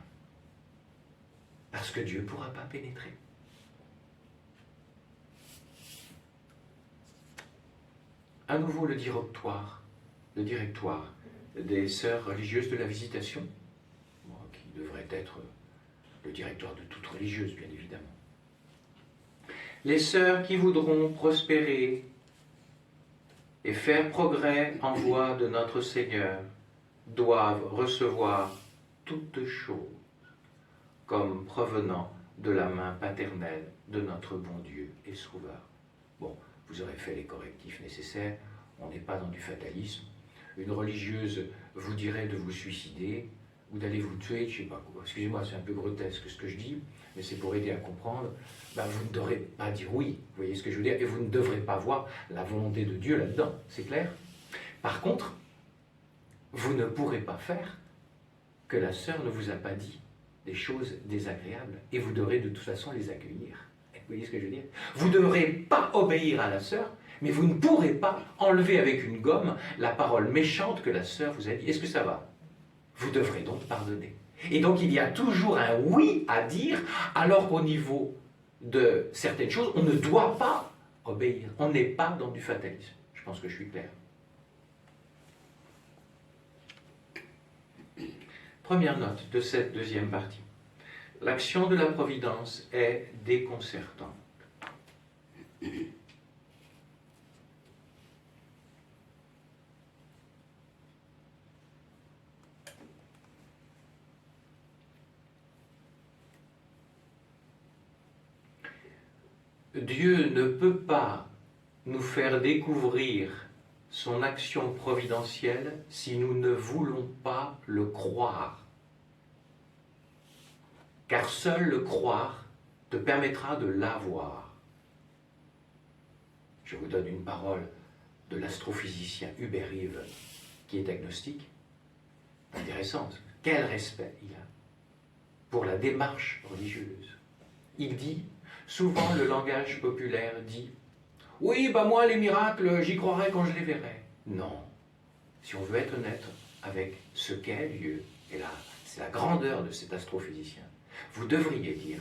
Parce que Dieu ne pourra pas pénétrer. À nouveau le directoire des sœurs religieuses de la Visitation, qui devrait être le directoire de toute religieuse, bien évidemment. Les sœurs qui voudront prospérer et faire progrès en voie de notre Seigneur doivent recevoir toutes choses comme provenant de la main paternelle de notre bon Dieu et Sauveur. Bon, vous aurez fait les correctifs nécessaires, on n'est pas dans du fatalisme. Une religieuse vous dirait de vous suicider ou d'aller vous tuer, je ne sais pas quoi. Excusez-moi, c'est un peu grotesque ce que je dis, mais c'est pour aider à comprendre. Ben, vous ne devrez pas dire oui, vous voyez ce que je veux dire, et vous ne devrez pas voir la volonté de Dieu là-dedans, c'est clair? Par contre, vous ne pourrez pas faire que la sœur ne vous a pas dit des choses désagréables, et vous devrez de toute façon les accueillir. Vous voyez ce que je veux dire? Vous ne devrez pas obéir à la sœur, mais vous ne pourrez pas enlever avec une gomme la parole méchante que la sœur vous a dit. Est-ce que ça va? Vous devrez donc pardonner. Et donc il y a toujours un oui à dire, alors qu'au niveau de certaines choses, on ne doit pas obéir. On n'est pas dans du fatalisme. Je pense que je suis clair. Première note de cette deuxième partie. L'action de la providence est déconcertante. Dieu ne peut pas nous faire découvrir son action providentielle si nous ne voulons pas le croire. car seul le croire te permettra de l'avoir. Je vous donne une parole de l'astrophysicien Hubert Reeves, qui est agnostique. Intéressant, quel respect il a pour la démarche religieuse. Il dit, souvent le langage populaire dit, oui, moi les miracles, j'y croirai quand je les verrai. Non, si on veut être honnête avec ce qu'est Dieu, et là, c'est la grandeur de cet astrophysicien, vous devriez dire,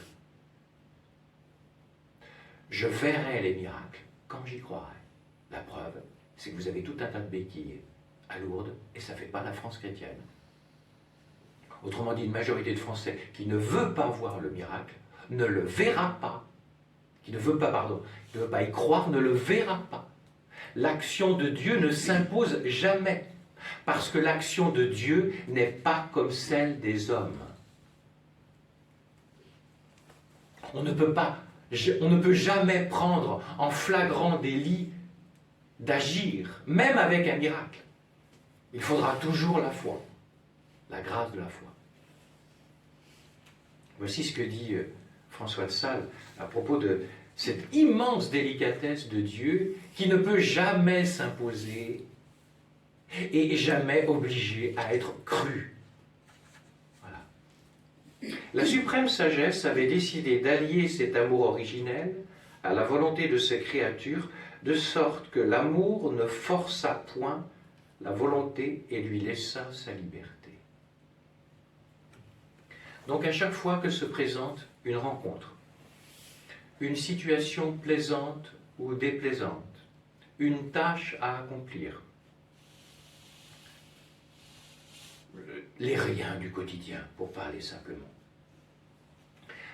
je verrai les miracles quand j'y croirai. La preuve, c'est que vous avez tout un tas de béquilles à Lourdes, et ça ne fait pas la France chrétienne. Autrement dit, une majorité de Français qui ne veut pas voir le miracle, ne le verra pas, qui ne veut pas y croire, ne le verra pas. L'action de Dieu ne s'impose jamais, parce que l'action de Dieu n'est pas comme celle des hommes. On ne peut jamais prendre en flagrant délit d'agir, même avec un miracle. Il faudra toujours la foi, la grâce de la foi. Voici ce que dit François de Sales à propos de cette immense délicatesse de Dieu qui ne peut jamais s'imposer et jamais obliger à être cru. Voilà. La suprême sagesse avait décidé d'allier cet amour originel à la volonté de ses créatures, de sorte que l'amour ne força point la volonté et lui laissa sa liberté. Donc à chaque fois que se présente une rencontre, une situation plaisante ou déplaisante, une tâche à accomplir, les riens du quotidien, pour parler simplement.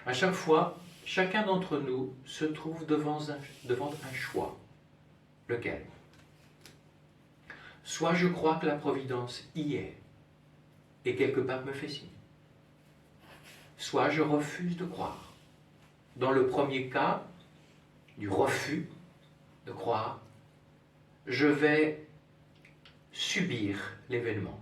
À chaque fois, chacun d'entre nous se trouve devant un choix. Lequel? Soit je crois que la providence y est, et quelque part me fait signe. Soit je refuse de croire. Dans le premier cas, du refus de croire, je vais subir l'événement.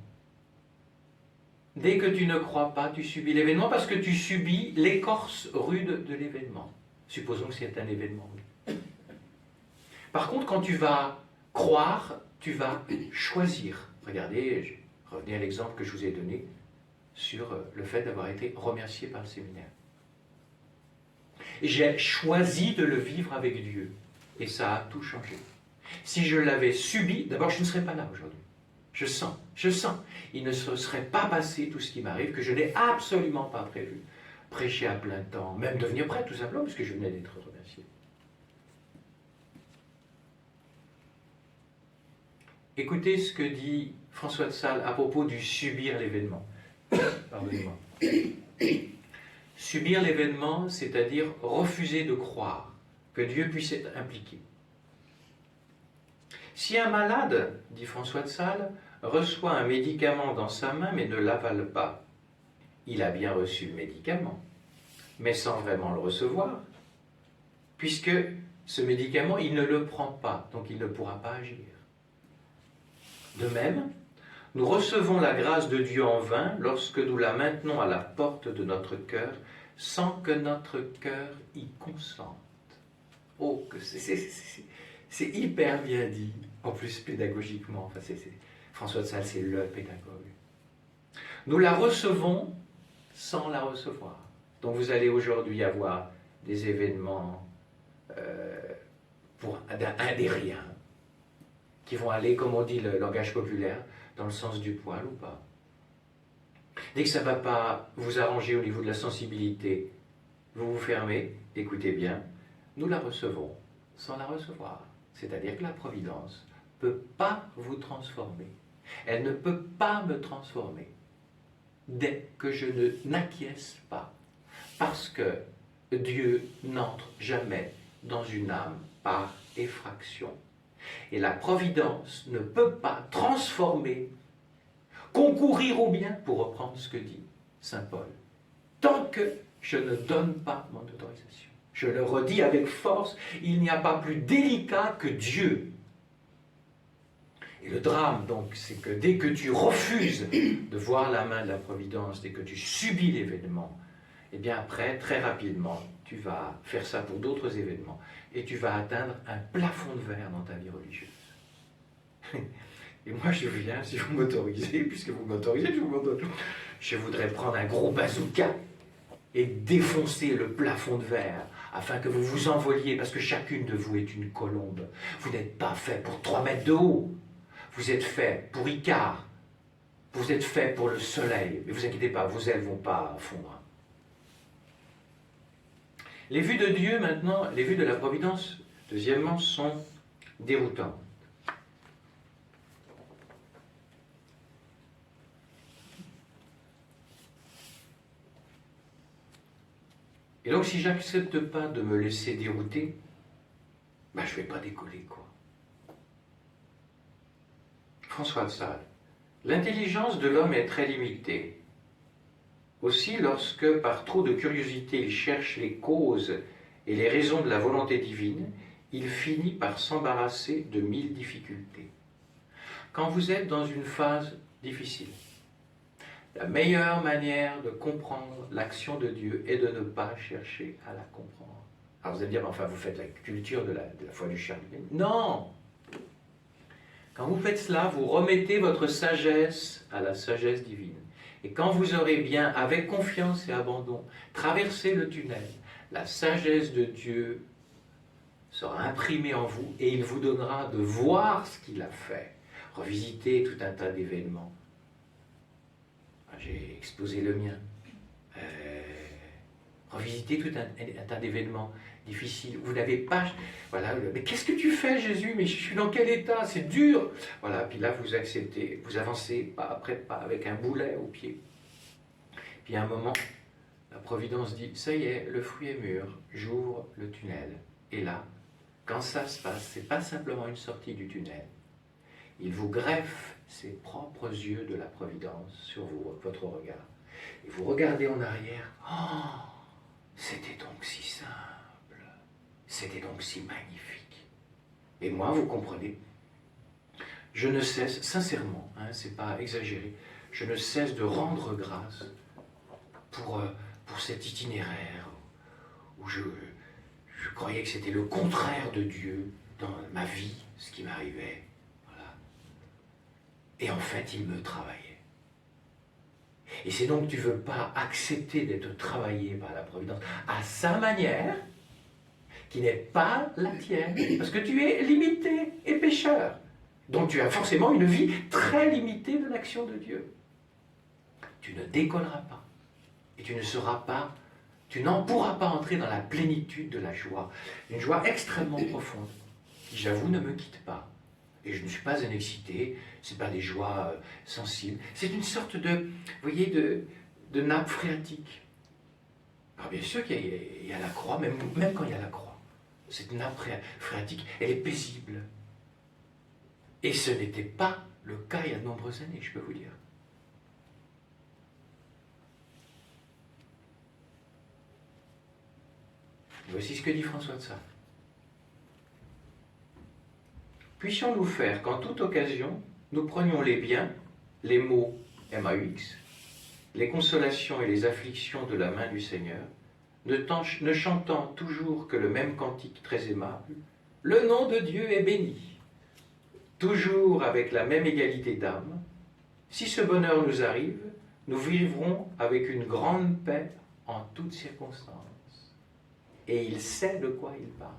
Dès que tu ne crois pas, tu subis l'événement parce que tu subis l'écorce rude de l'événement. Supposons que c'est un événement. Par contre, quand tu vas croire, tu vas choisir. Regardez, revenez à l'exemple que je vous ai donné sur le fait d'avoir été remercié par le séminaire. J'ai choisi de le vivre avec Dieu et ça a tout changé. Si je l'avais subi, d'abord je ne serais pas là aujourd'hui. Je sens, il ne se serait pas passé tout ce qui m'arrive, que je n'ai absolument pas prévu. Prêcher à plein temps, même devenir prêtre tout simplement, parce que je venais d'être remercié. Écoutez ce que dit François de Sales à propos du subir l'événement. Pardonnez-moi. Subir l'événement, c'est-à-dire refuser de croire que Dieu puisse être impliqué. Si un malade, dit François de Sales, reçoit un médicament dans sa main mais ne l'avale pas, il a bien reçu le médicament, mais sans vraiment le recevoir, puisque ce médicament, il ne le prend pas, donc il ne pourra pas agir. De même, nous recevons la grâce de Dieu en vain lorsque nous la maintenons à la porte de notre cœur sans que notre cœur y consente. Oh, que c'est hyper bien dit, en plus pédagogiquement. Enfin, François de Sales, c'est le pédagogue. Nous la recevons sans la recevoir. Donc vous allez aujourd'hui avoir des événements pour un des riens qui vont aller, comme on dit le langage populaire, dans le sens du poil ou pas. Dès que ça ne va pas vous arranger au niveau de la sensibilité, vous vous fermez, écoutez bien, nous la recevons sans la recevoir. C'est-à-dire que la providence ne peut pas vous transformer. Elle ne peut pas me transformer dès que je n'acquiesce pas. Parce que Dieu n'entre jamais dans une âme par effraction. Et la providence ne peut pas transformer, concourir au bien, pour reprendre ce que dit saint Paul, tant que je ne donne pas mon autorisation. Je le redis avec force, il n'y a pas plus délicat que Dieu. Et le drame, donc, c'est que dès que tu refuses de voir la main de la providence, dès que tu subis l'événement, eh bien après, très rapidement, tu vas faire ça pour d'autres événements et tu vas atteindre un plafond de verre dans ta vie religieuse. Et moi, je viens, si vous m'autorisez, puisque vous m'autorisez, je voudrais prendre un gros bazooka et défoncer le plafond de verre afin que vous vous envoliez, parce que chacune de vous est une colombe. Vous n'êtes pas fait pour 3 mètres de haut. Vous êtes fait pour Icare. Vous êtes fait pour le soleil. Mais vous inquiétez pas, vos ailes ne vont pas fondre. Les vues de Dieu, maintenant, les vues de la providence, deuxièmement, sont déroutantes. Et donc, si j'accepte pas de me laisser dérouter, ben, je ne vais pas décoller, quoi. François de Sales. L'intelligence de l'homme est très limitée. Aussi, lorsque, par trop de curiosité, il cherche les causes et les raisons de la volonté divine, il finit par s'embarrasser de 1000 difficultés. Quand vous êtes dans une phase difficile, la meilleure manière de comprendre l'action de Dieu est de ne pas chercher à la comprendre. Alors vous allez me dire, mais enfin, vous faites la culture de la foi du charlatan. Non! Quand vous faites cela, vous remettez votre sagesse à la sagesse divine. Et quand vous aurez bien, avec confiance et abandon, traversé le tunnel, la sagesse de Dieu sera imprimée en vous et il vous donnera de voir ce qu'il a fait. Revisiter tout un tas d'événements. J'ai exposé le mien. Revisiter tout un tas d'événements difficiles. Vous n'avez pas... Voilà, mais qu'est-ce que tu fais, Jésus? Mais je suis dans quel état? C'est dur. Voilà, puis là, vous acceptez, vous avancez pas après pas, avec un boulet au pied. Puis à un moment, la Providence dit, ça y est, le fruit est mûr, j'ouvre le tunnel. Et là, quand ça se passe, c'est pas simplement une sortie du tunnel. Il vous greffe ses propres yeux de la Providence sur vous, votre regard. Et vous regardez en arrière, oh, c'était donc si simple, c'était donc si magnifique. Et moi, vous comprenez, je ne cesse, sincèrement, hein, c'est pas exagéré, je ne cesse de rendre grâce pour cet itinéraire où je croyais que c'était le contraire de Dieu dans ma vie, ce qui m'arrivait. Voilà. Et en fait, il me travaillait. Et c'est donc que tu ne veux pas accepter d'être travaillé par la Providence à sa manière, qui n'est pas la tienne, parce que tu es limité et pécheur. Donc tu as forcément une vie très limitée de l'action de Dieu. Tu ne décolleras pas. Et tu n'en pourras pas entrer dans la plénitude de la joie. Une joie extrêmement profonde, qui, j'avoue, ne me quitte pas. Et je ne suis pas un excité, ce n'est pas des joies sensibles. C'est une sorte de, vous voyez, de nappe phréatique. Alors bien sûr qu'il y a la croix, même quand il y a la croix. Cette nappe phréatique, elle est paisible. Et ce n'était pas le cas il y a de nombreuses années, je peux vous dire. Voici ce que dit François de Sales. Puissions-nous faire qu'en toute occasion, nous prenions les biens, les maux MAUX, les consolations et les afflictions de la main du Seigneur, ne chantant toujours que le même cantique très aimable, le nom de Dieu est béni, toujours avec la même égalité d'âme. Si ce bonheur nous arrive, nous vivrons avec une grande paix en toutes circonstances. Et il sait de quoi il parle.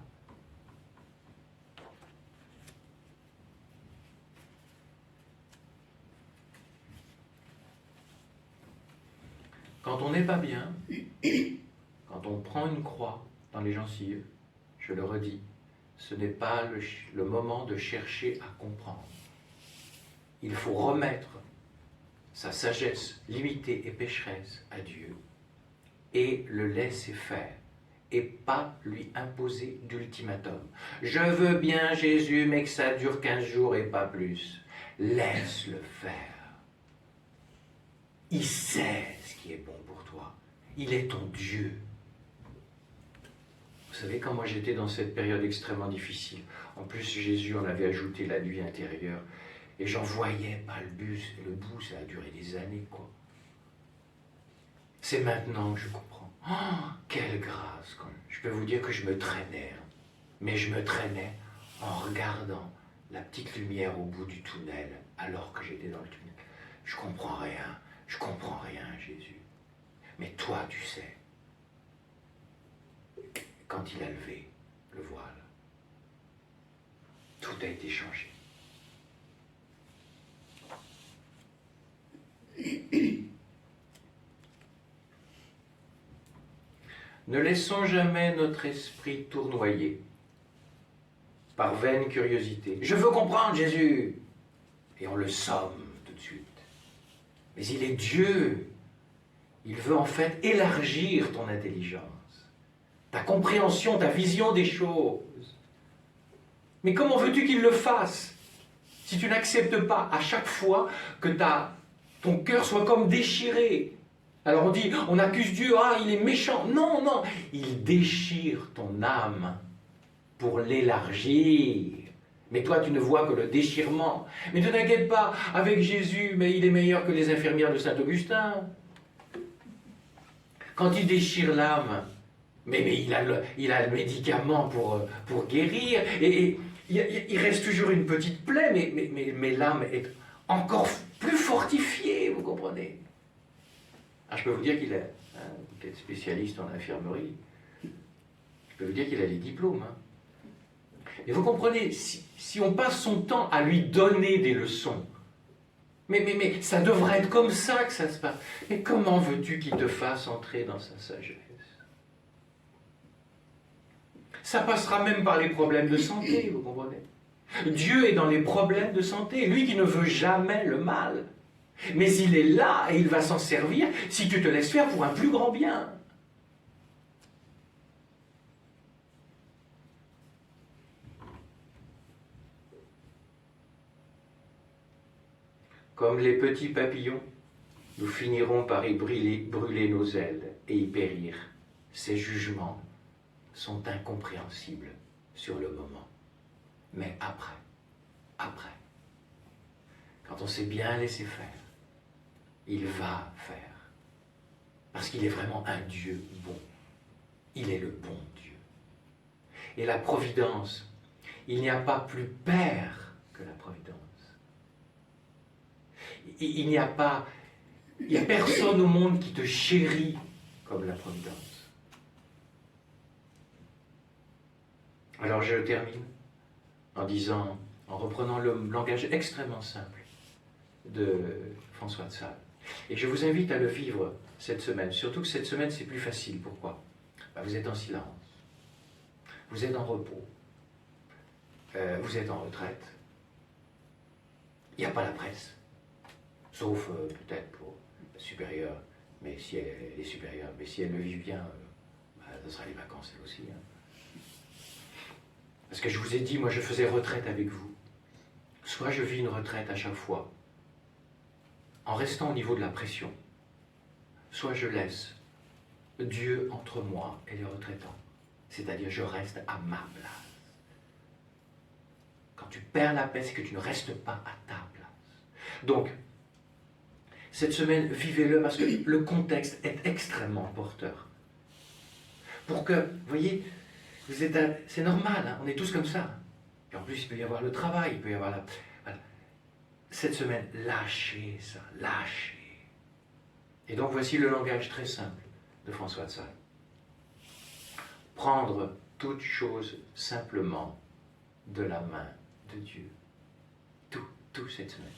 Quand on n'est pas bien, quand on prend une croix dans les gencives, je le redis, ce n'est pas le moment de chercher à comprendre. Il faut remettre sa sagesse limitée et pécheresse à Dieu et le laisser faire. Et pas lui imposer d'ultimatum. Je veux bien Jésus, mais que ça dure 15 jours et pas plus. Laisse-le faire. Il sait ce qui est bon pour toi. Il est ton Dieu. Vous savez, quand moi j'étais dans cette période extrêmement difficile, en plus Jésus en avait ajouté la nuit intérieure, et j'en voyais pas le bout, ça a duré des années, quoi. C'est maintenant que je comprends. Oh, quelle grâce! Je peux vous dire que je me traînais, hein. Mais je me traînais en regardant la petite lumière au bout du tunnel, alors que j'étais dans le tunnel. Je comprends rien, Jésus. Mais toi, tu sais, quand il a levé le voile, tout a été changé. Ne laissons jamais notre esprit tournoyer par vaine curiosité. Je veux comprendre Jésus. Et on le somme tout de suite. Mais il est Dieu. Il veut en fait élargir ton intelligence, ta compréhension, ta vision des choses. Mais comment veux-tu qu'il le fasse si tu n'acceptes pas à chaque fois que ton cœur soit comme déchiré? Alors on dit, on accuse Dieu, ah il est méchant. Non, non, il déchire ton âme pour l'élargir. Mais toi, tu ne vois que le déchirement. Mais ne t'inquiète pas, avec Jésus, mais il est meilleur que les infirmières de Saint-Augustin. Quand il déchire l'âme, mais il a le médicament pour guérir, et il reste toujours une petite plaie, mais l'âme est encore plus fortifiée, vous comprenez? Ah, je peux vous dire qu'il est, vous êtes spécialiste en infirmerie, je peux vous dire qu'il a les diplômes. Hein. Et vous comprenez, si on passe son temps à lui donner des leçons, mais ça devrait être comme ça que ça se passe. Mais comment veux-tu qu'il te fasse entrer dans sa sagesse? Ça passera même par les problèmes de santé, vous comprenez? Dieu est dans les problèmes de santé, lui qui ne veut jamais le mal. Mais il est là et il va s'en servir si tu te laisses faire pour un plus grand bien. Comme les petits papillons, nous finirons par y brûler nos ailes et y périr. Ces jugements sont incompréhensibles sur le moment. Mais après, quand on s'est bien laissé faire, il va faire. Parce qu'il est vraiment un Dieu bon. Il est le bon Dieu. Et la providence, il n'y a pas plus père que la providence. Il n'y a personne au monde qui te chérit comme la providence. Alors je termine en reprenant le langage extrêmement simple de François de Sales. Et je vous invite à le vivre cette semaine, surtout que cette semaine c'est plus facile. Pourquoi? Vous êtes en silence, vous êtes en repos, vous êtes en retraite, il n'y a pas la presse, sauf peut-être pour la supérieure, mais si elle est supérieure, mais si elle le vit bien, ce sera les vacances elle aussi. Hein. Parce que je vous ai dit, moi je faisais retraite avec vous. Soit je vis une retraite à chaque fois, en restant au niveau de la pression, soit je laisse Dieu entre moi et les retraitants. C'est-à-dire je reste à ma place. Quand tu perds la paix, c'est que tu ne restes pas à ta place. Donc, cette semaine, vivez-le parce que le contexte est extrêmement porteur. Pour que, vous voyez, c'est normal, hein, on est tous comme ça. Et en plus, il peut y avoir le travail, il peut y avoir la... Voilà. Cette semaine, lâchez ça, lâchez. Et donc, voici le langage très simple de François de Sales. Prendre toute chose simplement de la main de Dieu. Tout cette semaine.